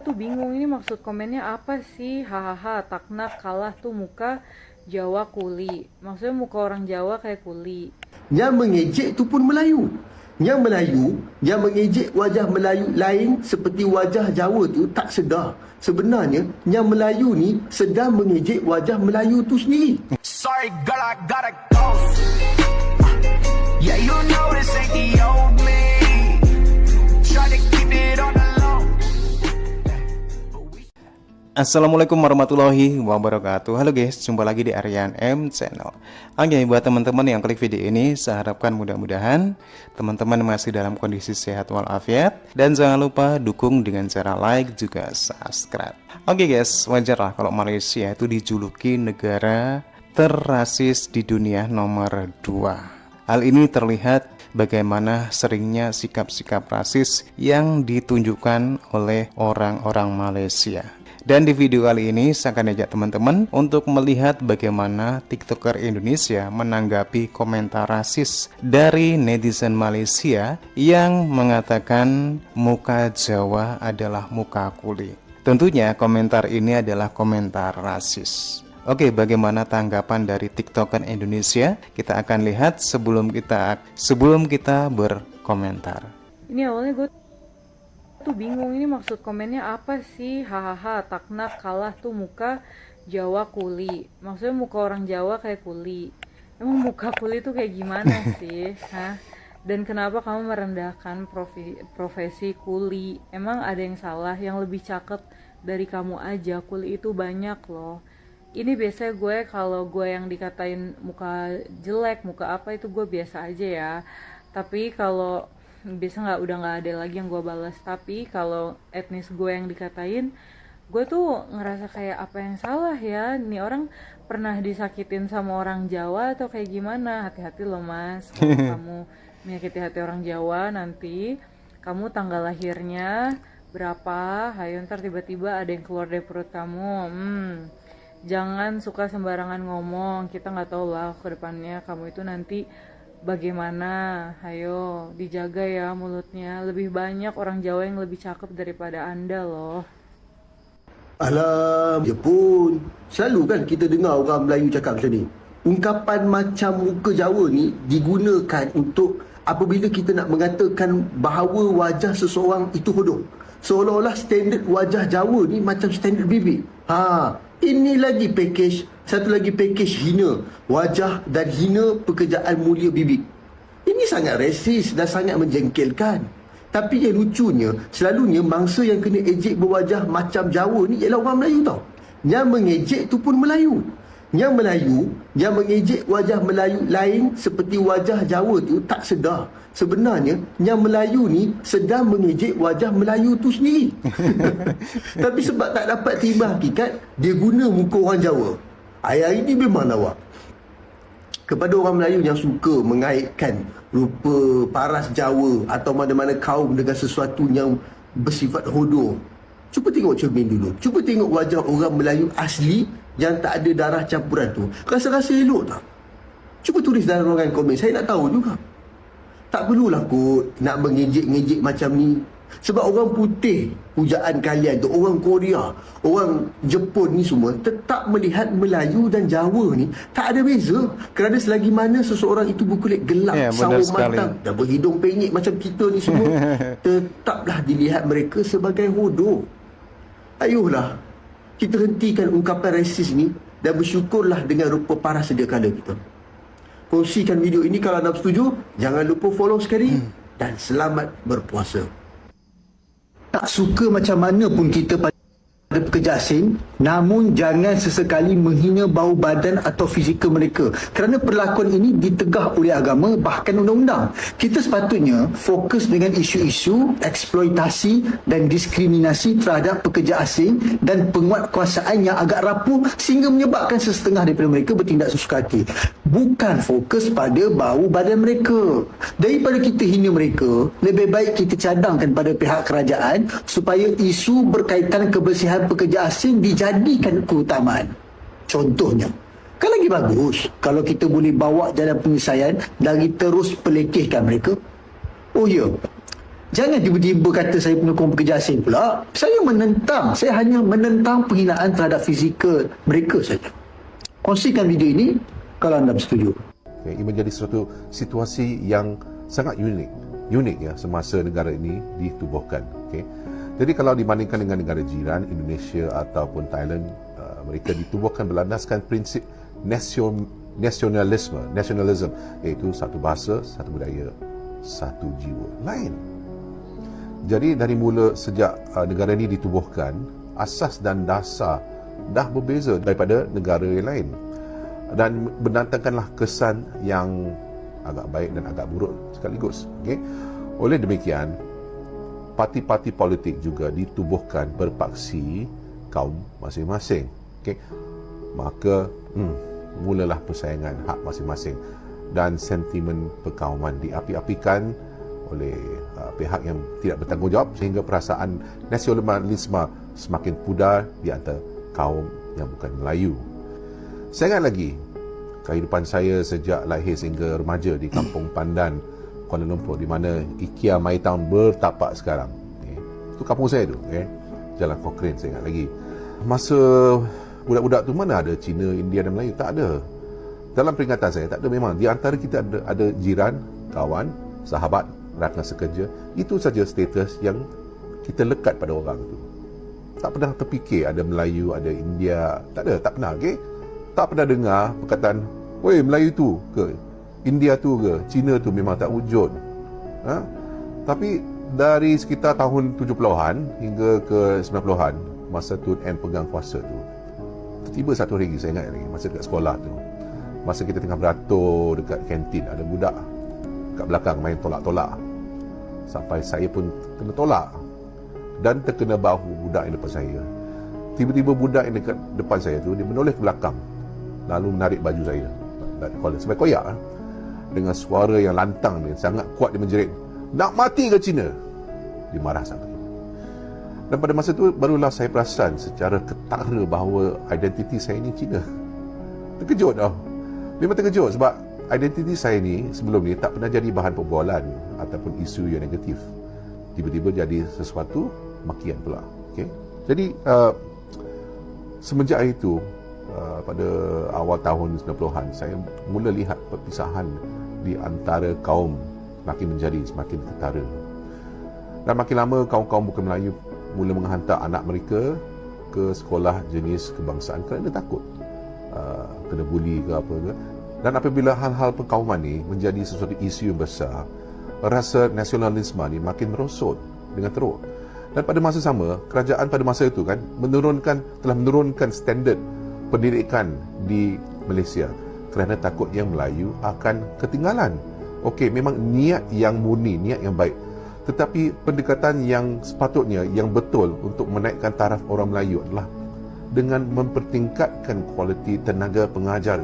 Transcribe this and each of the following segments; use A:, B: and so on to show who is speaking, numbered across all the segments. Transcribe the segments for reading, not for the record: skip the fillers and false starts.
A: Tuh bingung ini maksud komennya apa sih, hahaha taknak kalah tuh muka Jawa kuli, maksudnya muka orang Jawa kayak kuli.
B: Yang mengejek tu pun Melayu. Yang Melayu, yang mengejek wajah Melayu lain seperti wajah Jawa tu tak sedar. Sebenarnya, yang Melayu ni sedang mengejek wajah Melayu tu sendiri.
C: Sorry, girl, I gotta go. Yeah, you know this ain't the old me. Try to keep it on the low.
D: Assalamualaikum warahmatullahi wabarakatuh. Halo guys, jumpa lagi di Aryan M Channel. Oke, buat teman-teman yang klik video ini, saya harapkan mudah-mudahan teman-teman masih dalam kondisi sehat walafiat. Dan jangan lupa dukung dengan cara like juga subscribe. Oke guys, wajar lah kalau Malaysia itu dijuluki negara terrasis di dunia nomor 2. Hal ini terlihat bagaimana seringnya sikap-sikap rasis yang ditunjukkan oleh orang-orang Malaysia. Dan di video kali ini saya akan ajak teman-teman untuk melihat bagaimana TikToker Indonesia menanggapi komentar rasis dari netizen Malaysia yang mengatakan muka Jawa adalah muka kuli. Tentunya komentar ini adalah komentar rasis. Oke, bagaimana tanggapan dari TikToker Indonesia? Kita akan lihat sebelum kita berkomentar.
A: Ini awalnya gue tuh bingung ini maksud komennya apa sih, hahaha taknak kalah tuh muka Jawa kuli, maksudnya muka orang Jawa kayak kuli. Emang muka kuli tuh kayak gimana sih, hah? Dan kenapa kamu merendahkan profesi kuli? Emang ada yang salah? Yang lebih cakep dari kamu aja, kuli itu banyak loh. Ini biasanya gue kalau gue yang dikatain muka jelek, muka apa itu gue biasa aja ya. Tapi kalau biasa udah nggak ada lagi yang gue balas. Tapi kalau etnis gue yang dikatain, gue tuh ngerasa kayak apa yang salah ya, nih orang pernah disakitin sama orang Jawa atau kayak gimana? Hati-hati loh mas, kalau kamu menyakiti hati orang Jawa, nanti kamu tanggal lahirnya berapa, hayo ntar tiba-tiba ada yang keluar dari perut kamu. Jangan suka sembarangan ngomong, kita nggak tahu lah ke depannya kamu itu nanti bagaimana. Hayo dijaga ya mulutnya, lebih banyak orang Jawa yang lebih cakep daripada Anda loh.
B: Alam, ya pun. Selalu kan kita dengar orang Melayu cakap macam ni. Ungkapan macam muka Jawa ni digunakan untuk apabila kita nak mengatakan bahawa wajah seseorang itu hodoh. Seolah-olah standard wajah Jawa ni macam standard bibik. Ini lagi package, satu lagi package hina wajah dan hina pekerjaan mulia bibik. Ini sangat resis dan sangat menjengkelkan. Tapi yang lucunya, selalunya mangsa yang kena ejek berwajah macam Jawa ni ialah orang Melayu tau. Yang mengejek tu pun Melayu. Yang Melayu, yang mengejek wajah Melayu lain seperti wajah Jawa tu tak sedar. Sebenarnya, yang Melayu ni sedang mengejek wajah Melayu tu sendiri. Tapi sebab tak dapat terima hakikat, dia guna muka orang Jawa. Ayat ini memang lawak. Kepada orang Melayu yang suka mengaitkan rupa paras Jawa atau mana-mana kaum dengan sesuatu yang bersifat hodoh, cuba tengok cermin dulu. Cuba tengok wajah orang Melayu asli yang tak ada darah campuran tu. Rasa-rasa elok tak? Cuba tulis dalam ruangan komen. Saya nak tahu juga. Tak perlulah kot nak mengejek-ngejek macam ni. Sebab orang putih, pujaan kalian tu, orang Korea, orang Jepun ni semua tetap melihat Melayu dan Jawa ni tak ada beza. Kerana selagi mana seseorang itu berkulit gelap, sawo matang dan berhidung penyek macam kita ni semua, tetaplah dilihat mereka sebagai hodoh. Ayuhlah, kita hentikan ungkapan rasis ni dan bersyukurlah dengan rupa paras sedia kala kita. Kongsikan video ini kalau anda setuju. Jangan lupa follow sekali. Dan selamat berpuasa. Tak suka macam mana pun kita pada pekerja asing, namun jangan sesekali menghina bau badan atau fizikal mereka, kerana perlakuan ini ditegah oleh agama, bahkan undang-undang. Kita sepatutnya fokus dengan isu-isu eksploitasi dan diskriminasi terhadap pekerja asing dan penguatkuasaan yang agak rapuh sehingga menyebabkan sesetengah daripada mereka bertindak sesuka hati. Bukan fokus pada bau badan mereka. Daripada kita hina mereka, lebih baik kita cadangkan pada pihak kerajaan supaya isu berkaitan kebersihan pekerja asing dijadikan keutamaan. Contohnya, kan lagi bagus kalau kita boleh bawa jalan penyelesaian dari terus pelekehkan mereka. Oh ya, Jangan tiba-tiba kata saya penyokong pekerja asing pula. Saya menentang. Saya hanya menentang penghinaan terhadap fizikal mereka saja. Kongsikan video ini kalau anda bersetuju.
E: Okay, ia menjadi suatu situasi yang sangat unik ya semasa negara ini ditubuhkan. Okay. Jadi kalau dibandingkan dengan negara jiran Indonesia ataupun Thailand, mereka ditubuhkan berlandaskan prinsip nasionalisme, iaitu satu bahasa, satu budaya, satu jiwa. Lain. Jadi dari mula sejak negara ini ditubuhkan, asas dan dasar dah berbeza daripada negara yang lain. Dan mendatangkanlah kesan yang agak baik dan agak buruk sekaligus. Okay? Oleh demikian, parti-parti politik juga ditubuhkan berpaksi kaum masing-masing. Okay? Maka mulalah persaingan hak masing-masing dan sentimen perkauman diapi-apikan oleh pihak yang tidak bertanggungjawab sehingga perasaan nasionalisme semakin pudar di antara kaum yang bukan Melayu. Saya ingat lagi kehidupan saya sejak lahir sehingga remaja di Kampung Pandan, Kuala Lumpur, di mana IKEA My Town bertapak sekarang. Itu kampung saya tu, Jalan Cochrane, saya ingat lagi. Masa budak-budak tu mana ada Cina, India dan Melayu? Tak ada. Dalam peringatan saya, tak ada memang. Di antara kita ada jiran, kawan, sahabat, rakan sekerja. Itu saja status yang kita lekat pada orang tu. Tak pernah terfikir ada Melayu, ada India. Tak ada, tak pernah. Okay? Tak pernah dengar perkataan, "Woi, Melayu tu ke? India tu ke? Cina tu," memang tak wujud. Tapi dari sekitar tahun 70-an hingga ke 90-an, masa Tun N pegang kuasa tu, tiba satu hari, saya ingat lagi, masa dekat sekolah tu, masa kita tengah beratur dekat kantin, ada budak kat belakang main tolak-tolak. Sampai saya pun kena tolak dan terkena bahu budak yang depan saya. Tiba-tiba budak yang dekat depan saya tu, dia menoleh ke belakang, lalu menarik baju saya dari collar sampai koyak, dengan suara yang lantang dia, sangat kuat dia menjerit, "Nak mati ke Cina?" Dia marah sangat. Dan pada masa itu barulah saya perasan secara ketara bahawa identiti saya ni Cina. Terkejut tau. Memang terkejut sebab identiti saya ni sebelum ni tak pernah jadi bahan perbualan ataupun isu yang negatif. Tiba-tiba jadi sesuatu makian pula. Okay? Jadi semenjak itu, pada awal tahun 90-an, saya mula lihat perpisahan di antara kaum semakin ketara. Dan makin lama kaum-kaum bukan Melayu mula menghantar anak mereka ke sekolah jenis kebangsaan kerana takut kena buli ke apa ke. Dan apabila hal-hal perkauman ni menjadi sesuatu isu yang besar, rasa nasionalisme ni makin merosot dengan teruk. Dan pada masa sama, kerajaan pada masa itu kan telah menurunkan standard pendidikan di Malaysia kerana takut yang Melayu akan ketinggalan. Okey, memang niat yang murni, niat yang baik. Tetapi pendekatan yang sepatutnya, yang betul untuk menaikkan taraf orang Melayu adalah dengan mempertingkatkan kualiti tenaga pengajar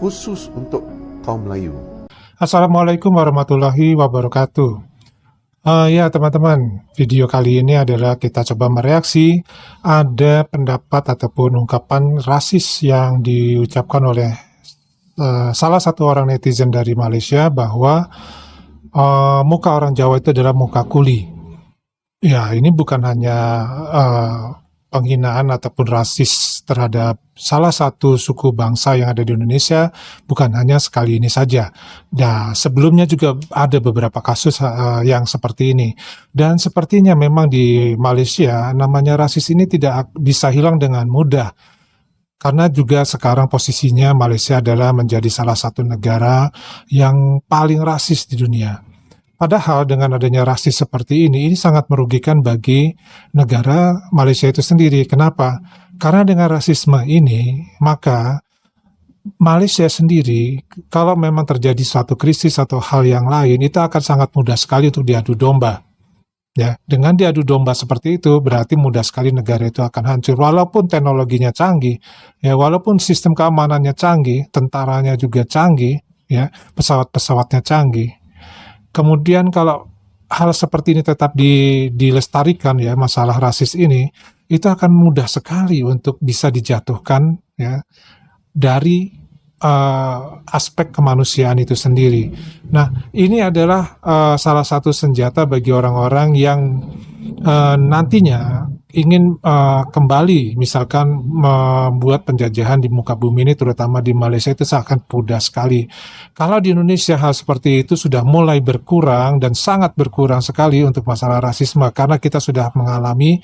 E: khusus untuk kaum Melayu.
F: Assalamualaikum warahmatullahi wabarakatuh. Ya teman-teman, video kali ini adalah kita coba mereaksi ada pendapat ataupun ungkapan rasis yang diucapkan oleh salah satu orang netizen dari Malaysia bahwa muka orang Jawa itu adalah muka kuli. Ya, ini bukan hanya penghinaan ataupun rasis terhadap salah satu suku bangsa yang ada di Indonesia, bukan hanya sekali ini saja. Nah, sebelumnya juga ada beberapa kasus yang seperti ini. Dan sepertinya memang di Malaysia namanya rasis ini tidak bisa hilang dengan mudah. Karena juga sekarang posisinya Malaysia adalah menjadi salah satu negara yang paling rasis di dunia. Padahal dengan adanya rasis seperti ini sangat merugikan bagi negara Malaysia itu sendiri. Kenapa? Karena dengan rasisme ini, maka Malaysia sendiri, kalau memang terjadi suatu krisis atau hal yang lain, itu akan sangat mudah sekali untuk diadu domba. Ya, dengan diadu domba seperti itu, berarti mudah sekali negara itu akan hancur. Walaupun teknologinya canggih, ya, walaupun sistem keamanannya canggih, tentaranya juga canggih, ya, pesawat-pesawatnya canggih. Kemudian kalau hal seperti ini tetap dilestarikan, ya, masalah rasis ini, itu akan mudah sekali untuk bisa dijatuhkan, ya, dari aspek kemanusiaan itu sendiri. Nah, ini adalah salah satu senjata bagi orang-orang yang nantinya ingin kembali, misalkan membuat penjajahan di muka bumi ini, terutama di Malaysia, itu akan mudah sekali. Kalau di Indonesia hal seperti itu sudah mulai berkurang dan sangat berkurang sekali untuk masalah rasisme, karena kita sudah mengalami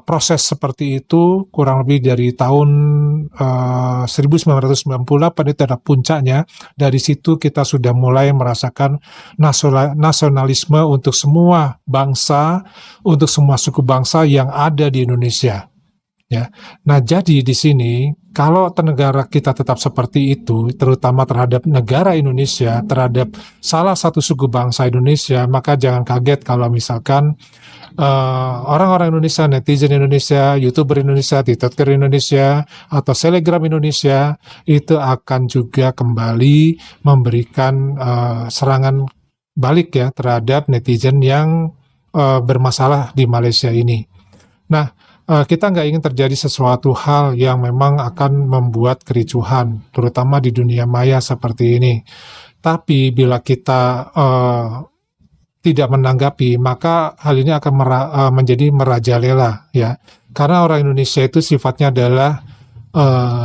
F: proses seperti itu kurang lebih dari tahun 1998 itu ada puncaknya. Dari situ kita sudah mulai merasakan nasionalisme untuk semua bangsa, untuk semua suku bangsa yang ada di Indonesia. Ya. Nah, jadi di sini kalau negara kita tetap seperti itu, terutama terhadap negara Indonesia, terhadap salah satu suku bangsa Indonesia, maka jangan kaget kalau misalkan orang-orang Indonesia, netizen Indonesia, YouTuber Indonesia, TikToker Indonesia, atau Telegram Indonesia itu akan juga kembali memberikan serangan balik ya terhadap netizen yang bermasalah di Malaysia ini. Nah, kita nggak ingin terjadi sesuatu hal yang memang akan membuat kericuhan, terutama di dunia maya seperti ini. Tapi bila kita tidak menanggapi, maka hal ini akan menjadi merajalela, ya. Karena orang Indonesia itu sifatnya adalah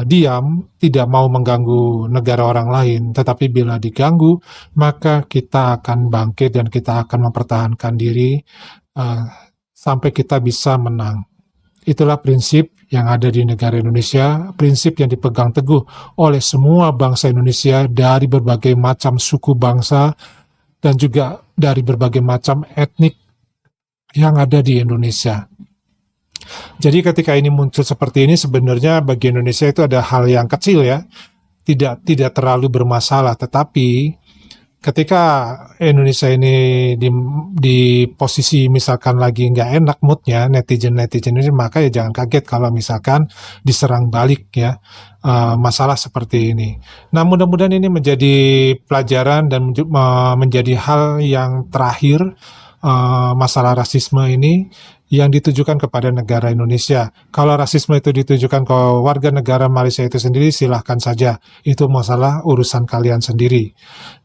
F: diam, tidak mau mengganggu negara orang lain. Tetapi bila diganggu, maka kita akan bangkit dan kita akan mempertahankan diri sampai kita bisa menang. Itulah prinsip yang ada di negara Indonesia, prinsip yang dipegang teguh oleh semua bangsa Indonesia dari berbagai macam suku bangsa dan juga dari berbagai macam etnik yang ada di Indonesia. Jadi ketika ini muncul seperti ini, sebenarnya bagi Indonesia itu ada hal yang kecil ya, tidak terlalu bermasalah. Tetapi ketika Indonesia ini di posisi misalkan lagi nggak enak moodnya netizen ini, maka ya jangan kaget kalau misalkan diserang balik ya masalah seperti ini. Nah, mudah-mudahan ini menjadi pelajaran dan menjadi hal yang terakhir masalah rasisme ini yang ditujukan kepada negara Indonesia. Kalau rasisme itu ditujukan ke warga negara Malaysia itu sendiri, silahkan saja. Itu masalah urusan kalian sendiri.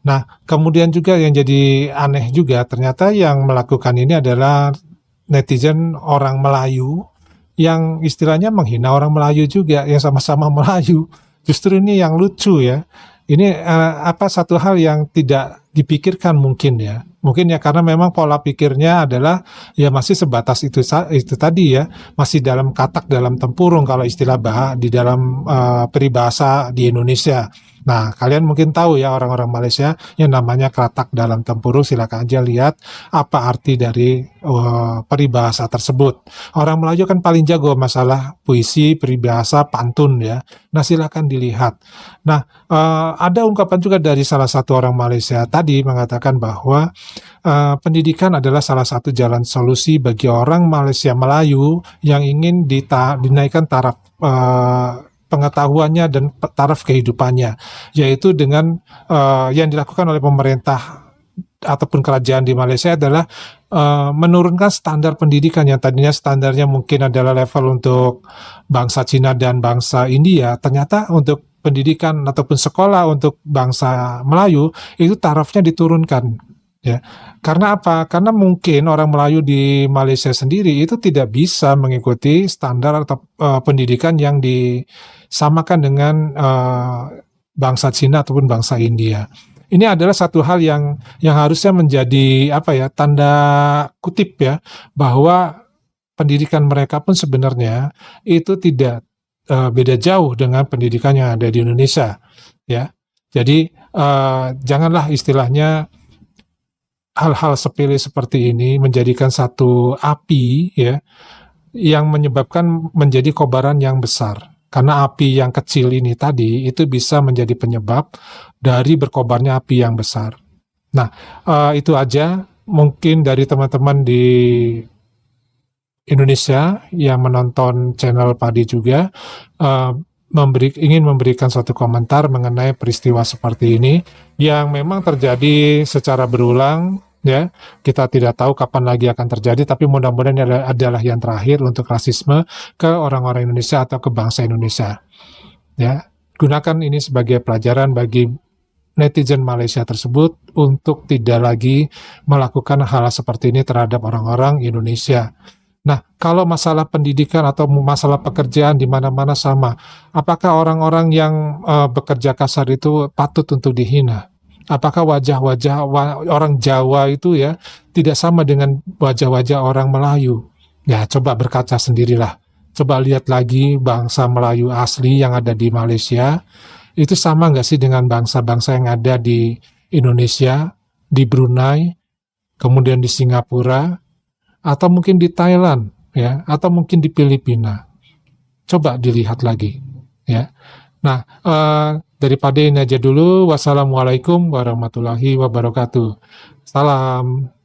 F: Nah, kemudian juga yang jadi aneh juga, ternyata yang melakukan ini adalah netizen orang Melayu, yang istilahnya menghina orang Melayu juga, yang sama-sama Melayu. Justru ini yang lucu ya. Ini satu hal yang tidak dipikirkan mungkin ya. Mungkin ya karena memang pola pikirnya adalah ya masih sebatas itu tadi ya, masih dalam katak dalam tempurung kalau istilah di dalam peribahasa di Indonesia. Nah, kalian mungkin tahu ya orang-orang Malaysia yang namanya katak dalam tempurung, silakan aja lihat apa arti dari peribahasa tersebut. Orang Melayu kan paling jago masalah puisi, peribahasa, pantun ya. Nah, silakan dilihat. Nah, ada ungkapan juga dari salah satu orang Malaysia tadi mengatakan bahwa pendidikan adalah salah satu jalan solusi bagi orang Malaysia Melayu yang ingin dinaikkan taraf pengetahuannya dan taraf kehidupannya, yaitu dengan yang dilakukan oleh pemerintah ataupun kerajaan di Malaysia adalah menurunkan standar pendidikan yang tadinya standarnya mungkin adalah level untuk bangsa Cina dan bangsa India, ternyata untuk pendidikan ataupun sekolah untuk bangsa Melayu itu tarafnya diturunkan. Ya, karena apa? Karena mungkin orang Melayu di Malaysia sendiri itu tidak bisa mengikuti standar atau pendidikan yang disamakan dengan bangsa Cina ataupun bangsa India. Ini adalah satu hal yang harusnya menjadi tanda kutip ya, bahwa pendidikan mereka pun sebenarnya itu tidak beda jauh dengan pendidikan yang ada di Indonesia. Ya, jadi janganlah istilahnya hal-hal sepele seperti ini menjadikan satu api ya yang menyebabkan menjadi kobaran yang besar. Karena api yang kecil ini tadi itu bisa menjadi penyebab dari berkobarnya api yang besar. Nah, itu aja mungkin dari teman-teman di Indonesia yang menonton channel Padi juga ingin memberikan suatu komentar mengenai peristiwa seperti ini yang memang terjadi secara berulang. Ya, kita tidak tahu kapan lagi akan terjadi, tapi mudah-mudahan ini adalah yang terakhir untuk rasisme ke orang-orang Indonesia atau ke bangsa Indonesia. Ya, gunakan ini sebagai pelajaran bagi netizen Malaysia tersebut untuk tidak lagi melakukan hal seperti ini terhadap orang-orang Indonesia. Nah, kalau masalah pendidikan atau masalah pekerjaan di mana-mana sama, apakah orang-orang yang bekerja kasar itu patut untuk dihina? Apakah wajah-wajah orang Jawa itu ya tidak sama dengan wajah-wajah orang Melayu? Ya, coba berkaca sendirilah. Coba lihat lagi bangsa Melayu asli yang ada di Malaysia, itu sama nggak sih dengan bangsa-bangsa yang ada di Indonesia, di Brunei, kemudian di Singapura, atau mungkin di Thailand, ya, atau mungkin di Filipina. Coba dilihat lagi, ya. Nah, daripada ini aja dulu. Wassalamualaikum warahmatullahi wabarakatuh. Salam.